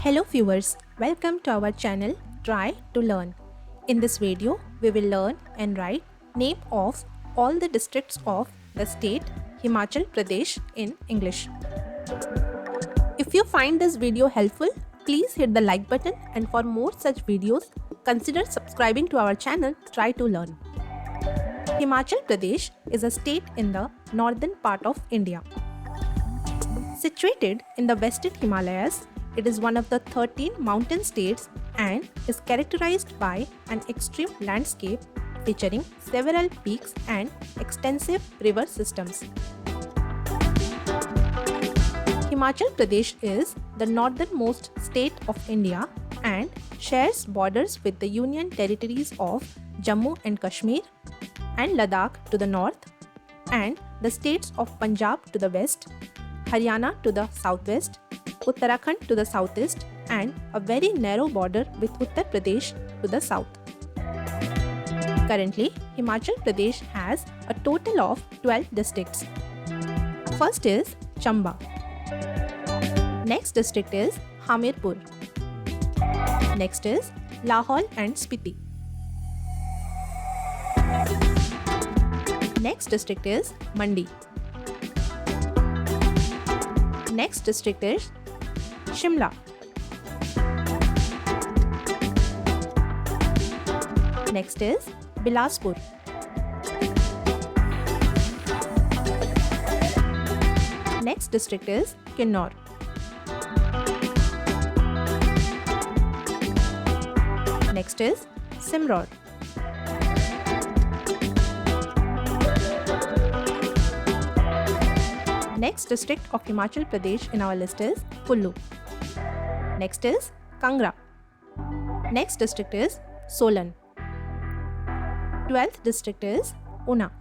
Hello viewers, welcome to our channel Try to Learn. In this video, we will learn and write name of all the districts of the state Himachal Pradesh in English. If you find this video helpful, please hit the like button, and for more such videos, consider subscribing to our channel Try to Learn. Himachal Pradesh is a state in the northern part of India. Situated in the western Himalayas, it is one of the 13 mountain states and is characterized by an extreme landscape featuring several peaks and extensive river systems. Himachal Pradesh is the northernmost state of India and shares borders with the union territories of Jammu and Kashmir and Ladakh to the north, and the states of Punjab to the west, Haryana to the southwest, Uttarakhand to the southeast, and a very narrow border with Uttar Pradesh to the south. Currently, Himachal Pradesh has a total of 12 districts. First is Chamba. Next district is Hamirpur. Next is Lahaul and Spiti. Next district is Mandi. Next district is Shimla. Next is Bilaspur. Next district is Kinnaur. Next is Simror. Next district of Himachal Pradesh in our list is Kullu. Next is Kangra. Next district is Solan. 12th district is Una.